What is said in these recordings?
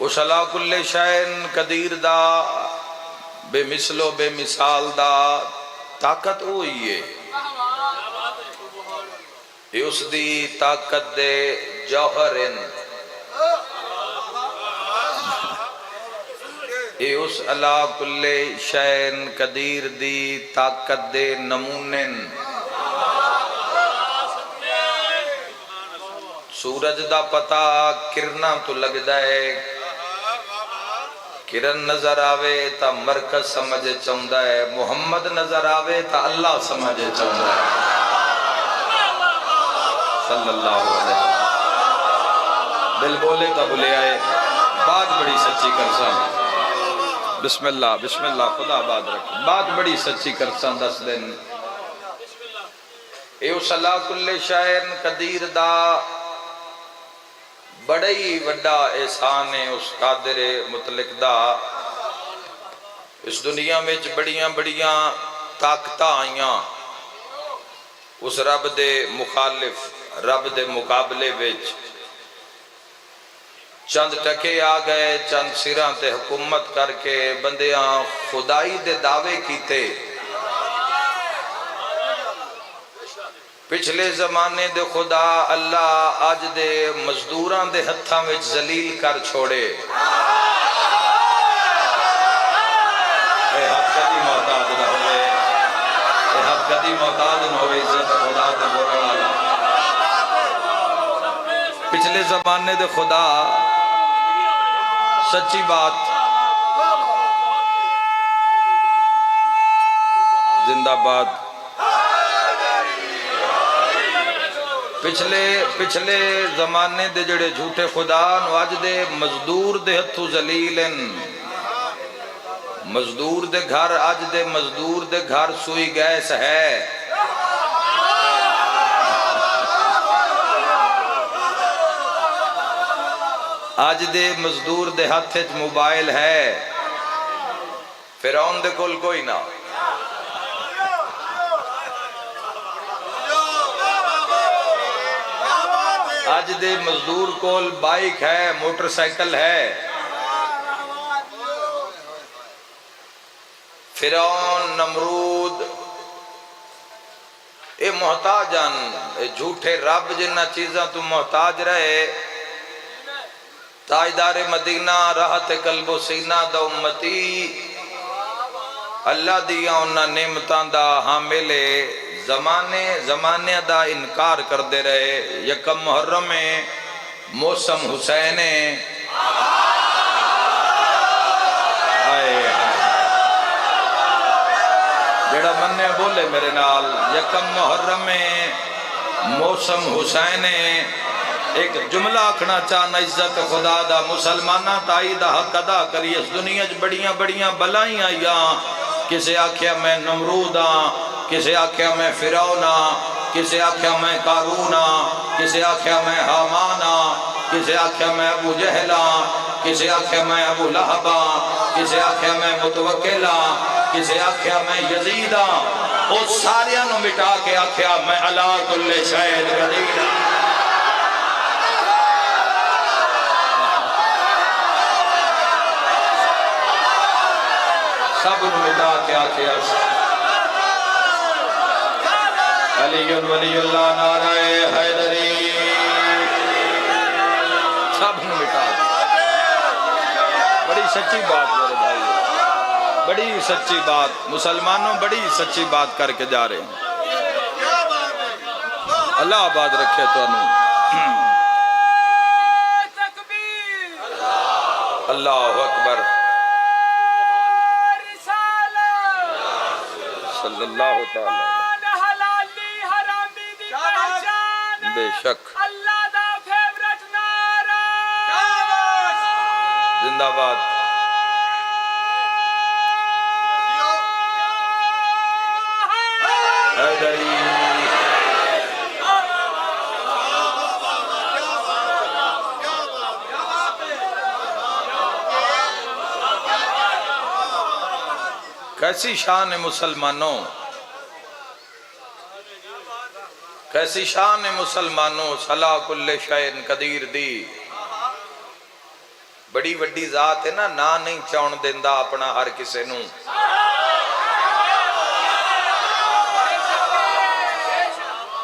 اس علا کل شین قدیر دا بے مثل و بے مثال دا طاقت ہوئی ہے یہ اس دی طاقت دے جوہرن یہ اس علا کل شین قدیر دی طاقت دے نمونن سورج دا پتا کرنا تو لگ جائے کرن نظر آوے تا مرکز سمجھے چاہتا ہے محمد نظر آوے تا اللہ سمجھے چاہتا ہے صلی اللہ علیہ دل بولے تا بلے آئے بات بڑی سچی کرسان بسم اللہ خدا بات رکھ بات بڑی سچی کرسان 10 دن ایو صلاح کل شائن قدیر دا بڑی وڈا احسان ہے اس قادر مطلق دا اس دنیا میں بڑیاں بڑیاں طاقتاں آئیاں اس رب دے مخالف رب دے مقابلے وچ چند ٹکے آ گئے چند سراں تے حکومت کر کے بندیاں خدائی دے دعوے کیتے پچھلے زمانے دے خدا اللہ آج دے مزدوران دے ہتھاں وچ ذلیل کر چھوڑے اے حق کدی محتاج نہ ہوئے اے حق کدی محتاج نہ ہوئے عزت خدا دے بولن والا پچھلے زمانے دے خدا سچی بات زندہ باد پچھلے زمانے دے جڑے جھوٹے خدا نو آج دے مزدور دے ہتھو ذلیلن مزدور دے گھر آج دے مزدور دے گھر سوئی گیس ہے آج دے مزدور دے ہتھ موبائل ہے فرعون دے کول کوئی نہ آج دے مزدور کول بائک ہے موٹر سائیکل ہے فرعون نمرود اے محتاجان اے جھوٹے رب جنہ چیزاں تو محتاج رہے تاجدار مدینہ راحت قلب و سینہ دا امتی اللہ دیا انہا نعمتان دا حاملے زمانے دا انکار کر دے رہے یکم محرم میں موسم حسین جڑا مننے بولے میرے نال یکم محرم میں موسم حسین ایک جملہ اکھنا چاہنا عزت خدا دا مسلمانہ تائی دا حق ادا کری اس دنیا بڑیاں بڑیاں بلائیں آئیاں کسے آکھیا میں نمرود ہاں کسے آکھیا میں فرعون ہاں کسے آکھیا میں قارون ہاں کسے آکھیا میں حامان ہاں کسے آکھیا میں ابو جہل ہاں کسے آکھیا میں ابو لہب ہاں کسے آکھیا میں متوکل ہاں کسے آکھیا میں یزید ہاں وہ ساریاں نو مٹا کے آکھیا میں علا کل شین قدیر ہاں سب نو مٹا کے آکھیا علی ولی اللہ نعرہ حیدری سب نو مٹا بڑی سچی بات میرے بھائی بڑی سچی بات مسلمانوں بڑی سچی بات کر کے جا رہے ہیں اللہ آباد رکھے تو انہوں اللہ اکبر صلی اللہ تعالی بے شک اللہ دا فیورٹ نعرہ زندہ باد حیدری کیسی شان ہے مسلمانوں کیسی شان ہے مسلمانوں صلاح کل شین قدیر دی بڑی وڈی ذات ہے نا نہیں چاؤن دیندہ اپنا ہر کسے نوں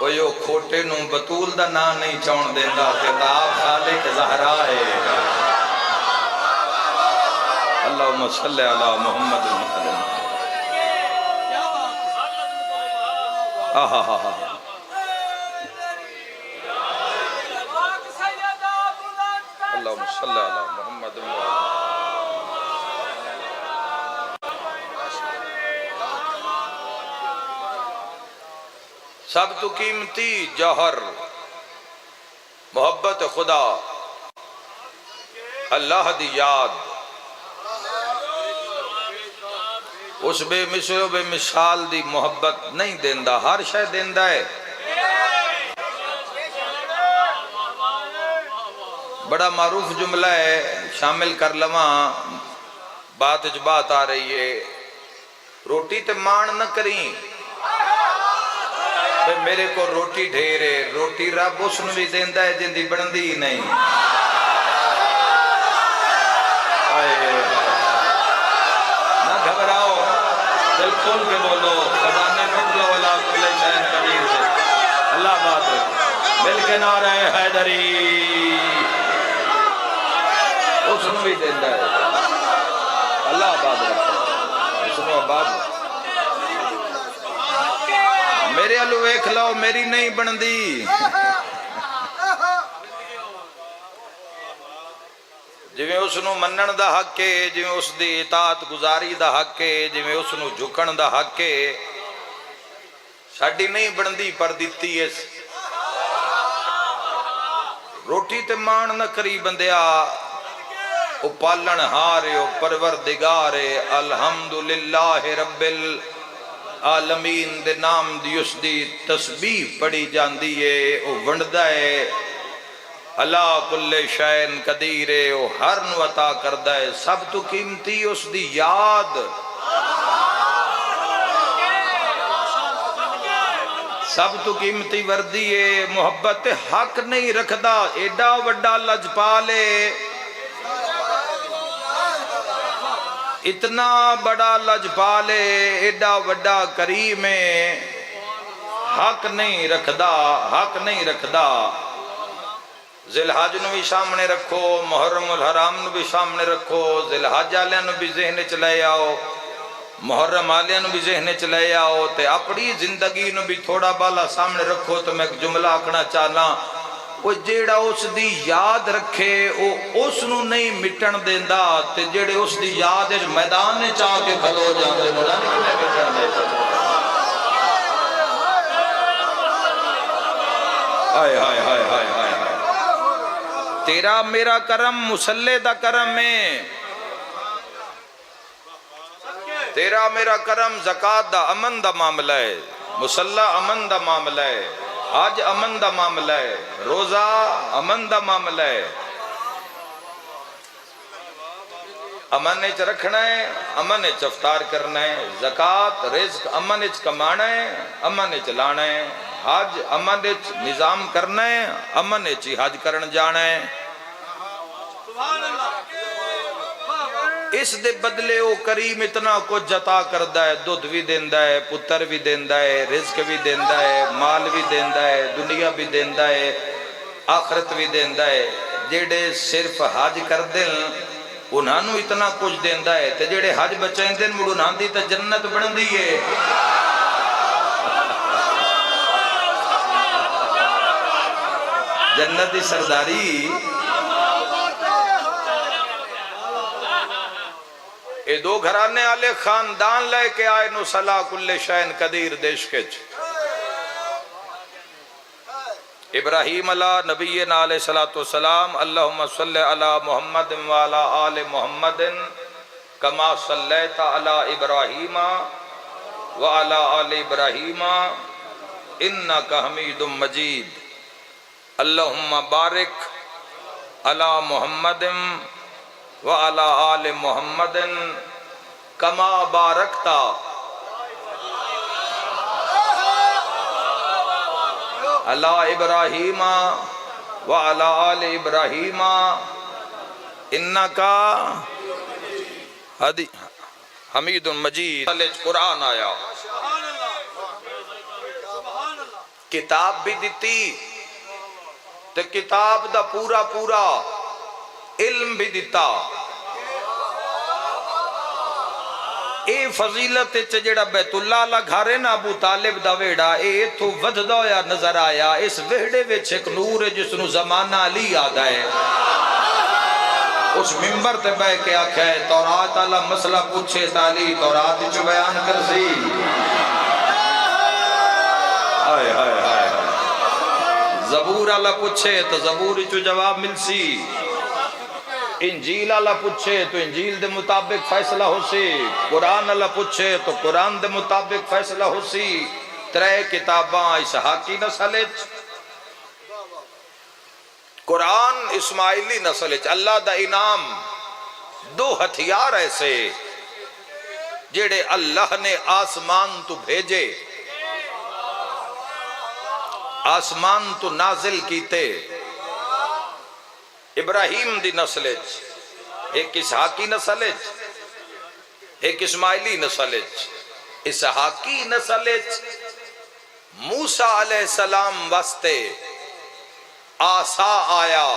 وہ کھوٹے نوں بطول دا نا نہیں چاؤن دیندہ کتاب خالق زہرا ہے اللہم صلی علی محمد اللہم صلی علی محمد سب تو قیمتی جوہر محبت خدا اللہ دی یاد اس بے مثل و بے مثال دی محبت نہیں دیندہ ہر شے دیندہ ہے بڑا معروف جملہ ہے شامل کر لواں بات بات آ رہی ہے روٹی تے مان نہ کریں بے میرے کو روٹی ڈھیرے روٹی رب اس نے بھی دیندہ ہے جن دی بڑھندی ہی نہیں نہ گھبراؤ دل کھول کے بولو خزانے لٹ لو اللہ کل شہن قدیر سے اللہ بات ہے مل کے نعرہ حیدری اس نے بھی دیندہ ہے اللہ آباد رکھتا اس نے آباد میرے علو ایک لو میری نہیں بندی جویں اس نو منن دا حق ہے جویں اس دی اطاعت گزاری دا حق ہے جویں اس نو جھکن دا حق ہے ساڈی نہیں بندی پر دیتی ہے روٹی تے مان نہ کری بندیا او پالن ہارے او پروردگار الحمدللہ رب العالمین دے نام دی اس دی تسبیح پڑھی جاندی ہے او ونڈدا ہے اللہ کل شین قدیر ہے او ہر نو عطا کردہ ہے سب تو قیمتی اس دی یاد سب تو قیمتی وردی ہے محبت حق نہیں رکھدا ایڈا وڈا لجپالے اتنا بڑا لجپالے ایڈا وڈا کریم حق نہیں رکھدا ذی الحج نو بھی سامنے رکھو محرم الحرام نو بھی سامنے رکھو ذی الحج آلیاں نو بھی ذہن چ لے آؤ محرم آلیاں نو بھی ذہن چ لے آؤ تے اپنی زندگی نو بھی تھوڑا بالا سامنے رکھو تو میں ایک جملہ آکھنا چاہنا وہ جیڑا اس دی یاد رکھے وہ اس نو نہیں مٹن دیندہ تے جیڑے اس دی یاد ہے میدان نے چاہ کے کھلو جاندے مولا نہیں میں مٹن دے آئے ہائے ہائے ہائے ہائے تیرا میرا کرم مسلح دا کرم ہے تیرا میرا کرم زکاة دا امن دا معاملہ ہے مسلح امن دا معاملہ ہے آج امن دا معاملہ ہے روزہ امن دا معاملہ ہے امن اچ رکھنا ہے امن اچ افطار کرنا ہے زکاة رزق امن اچ کمانا ہے امن اچ لانا ہے حج امن اچ نظام کرنا ہے امن اچ حج کرن جانا ہے اس دے بدلے او کریم اتنا کچھ جتا کردہ ہے دودھ بھی دیندہ ہے پتر بھی دیندہ ہے رزق بھی دیندہ ہے مال بھی دیندہ ہے دنیا بھی دیندہ ہے آخرت بھی دیندہ ہے جیڑے صرف حج کر دیں انہاں نو اتنا کچھ دیندہ ہے تے جیڑے حج بچائیں دیں مڑو نہ دی تے جنت بن دی ہے جنت دی سرداری اے دو گھرانے آلے خاندان لے کے آئے نو صلاح کل شین قدیر دیش کچ ابراہیم علیہ نبینا علیہ السلام اللہم صلی علی محمد وعلا آل محمد کما صلیت علی ابراہیم وعلا آل ابراہیم انکا حمید مجید اللہم بارک علی محمد وعلا آل محمد کما بارکتا علی ابراہیم وعلا آل ابراہیم انکا حمید مجید قرآن آیا، کتاب بھی دیتی تے کتاب دا پورا پورا علم بھی دیتا۔ اے فضیلت جڑا بیت اللہ اللہ گھر ہے نا ابو طالب دا ویڑا، اے تو ودھدا ہویا نظر آیا۔ اس ویڑے وچ ایک نور ہے جس نو زمانہ علی یاد ہے۔ اس ممبر تے بہ کے آکھیا ہے تورات والا مسئلہ پوچھے تالی تورات وچ بیان کر سی۔ ہائے ہائے ہائے، زبور والا پوچھے تو زبور وچ جواب مل سی، انجیل والا پوچھے تو انجیل دے مطابق فیصلہ ہو سی، قرآن والا پوچھے تو قرآن دے مطابق فیصلہ ہو سی۔ ترے کتاباں اسحاقی نسل وچ، قرآن اسماعیلی نسل وچ۔ اللہ دا انعام دو ہتھیار ایسے جڑے اللہ نے آسمان تو بھیجے، آسمان تو نازل کیتے، ابراہیم دی نسل وچ، ایک اسحاقی نسل وچ، ایک اسماعیلی نسل وچ۔ اسحاقی نسل وچ موسیٰ علیہ السلام واسطے آسا آیا،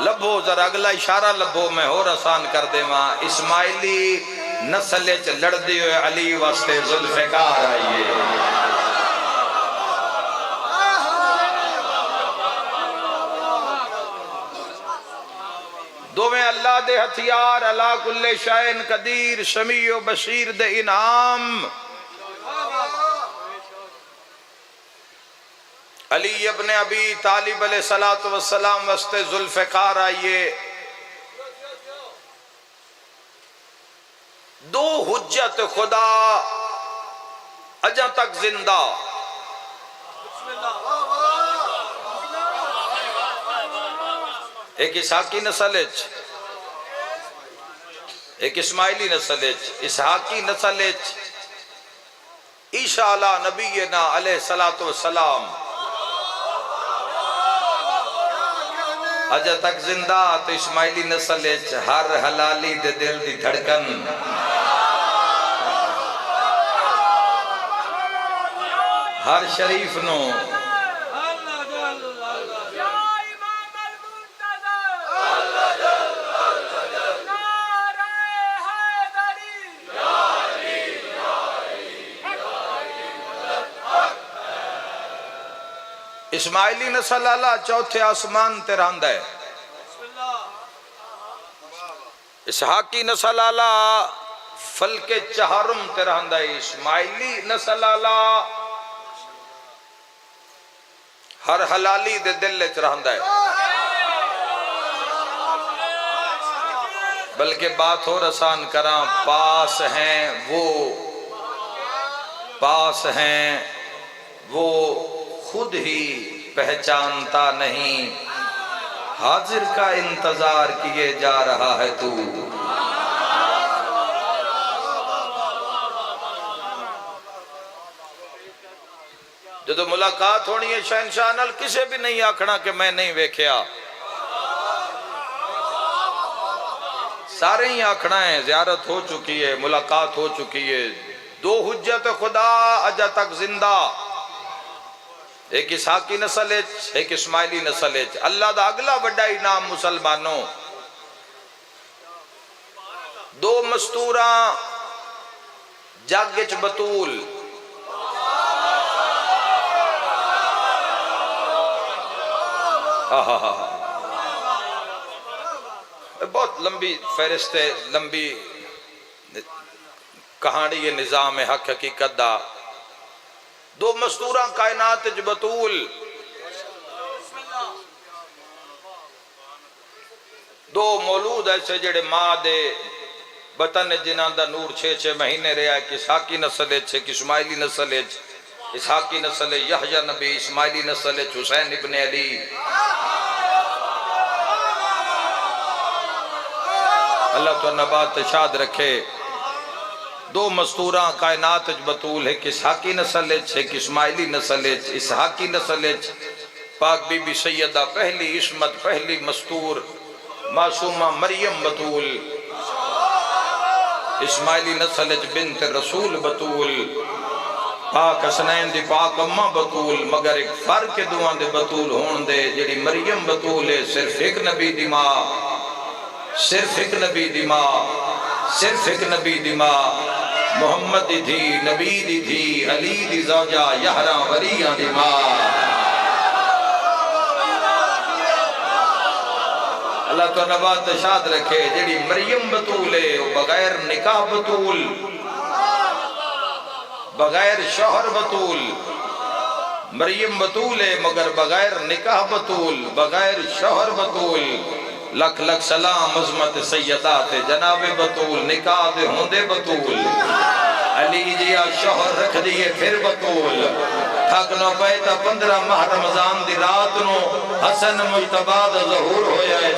لبو ذرا اگلا اشارہ لبو میں اور آسان کر دے ماں۔ اسماعیلی نسل وچ لڑ دیو علی واسطے ذوالفقار آئیے۔ دوویں اللہ دے ہتھیار، اللہ کل شائن قدیر، سمیع و بصیر دے انعام۔ علی ابن ابی طالب علیہ السلام واسطے ذوالفقار آئیے۔ دو حجت خدا اجاں تک زندہ، ایک اسحاقی نسل وچ، ایک اسماعیلی نسل وچ۔ اسحاقی نسل وچ عیسیٰ علیہ نبینا علیہ السلام اجا تک زندہ، تو اسماعیلی نسل وچ ہر حلالی دے دل دی دھڑکن، ہر شریف نو یا امام المنتظر نعرہ حیدری۔ اسماعیلی نسل اللہ چوتھے آسمان تے رہندا ہے، اسحاقی نسل اللہ فلک چہارم تے رہندا ہے، اسماعیلی نسل اللہ ہر حلالی دے دل وچ رہندا ہے۔ بلکہ بات اور آسان کراں، پاس ہیں وہ خود ہی پہچانتا نہیں، حاضر کا انتظار کیے جا رہا ہے تو۔ جدو ملاقات ہونی ہے شہنشاہ نال، کسے بھی نہیں آکھنا کہ میں نہیں ویکھیا، سارے ہی آکھنا ہے زیارت ہو چکی ہے، ملاقات ہو چکی ہے۔ دو حجت خدا اجا تک زندہ، ایک اسحاقی نسل وچ، ایک اسماعیلی نسل وچ۔ اللہ دا اگلا بڑا انعام مسلمانوں، دو مستوراں جگ وچ بطول، بہت لمبی فہرست ہے، لمبی کہانی یہ نظام حق حقیقت دا۔ دو مستوراں کائنات وچ بطول، دو مولود ایسے جڑے ماں دے بطن جنہاں دا نور 6 مہینے رہا، ایک اسحاقی نسل وچ، ایک اسماعیلی نسل وچ۔ اسحاقی نسل یحییٰ نبی، اسماعیلی نسل حسین ابن علی۔ اللہ تو نبات شاد رکھے۔ دو مستوراں کائنات وچ بطول، ایک اسحاقی نسل وچ، ایک اسماعیلی نسل وچ۔ اسحاقی نسل وچ پاک بی بی سیدہ پہلی عصمت پہلی مستور معصومہ مریم بطول اسماعیلی نسل بنت رسول بطول پاک حسنین دی پاک اماں بطول مگر ایک فرق دعاں دے بطول ہون دے جڑی مریم بطول ہے صرف ایک نبی دی ماں صرف ایک نبی دی ماں صرف ایک نبی دی ماں محمد دی تھی نبی دی تھی علی دی زوجہ یحرا ولیاں دی ماں اللہ تو نبات شاد رکھے جڑی مریم بطول ہے بغیر نکاح بطول بغیر شوہر بطول مریم بطول ہے مگر بغیر نکاح بطول بغیر شوہر بطول لکھ لکھ سلام عظمت سیدات جناب بطول نکاح دے ہوندے بطول علی جیا شوہر رکھ دیئے پھر بطول تھک نو پیتا 15 ماہ رمضان دی رات نو حسن مجتبہ دا ظہور ہویا ہے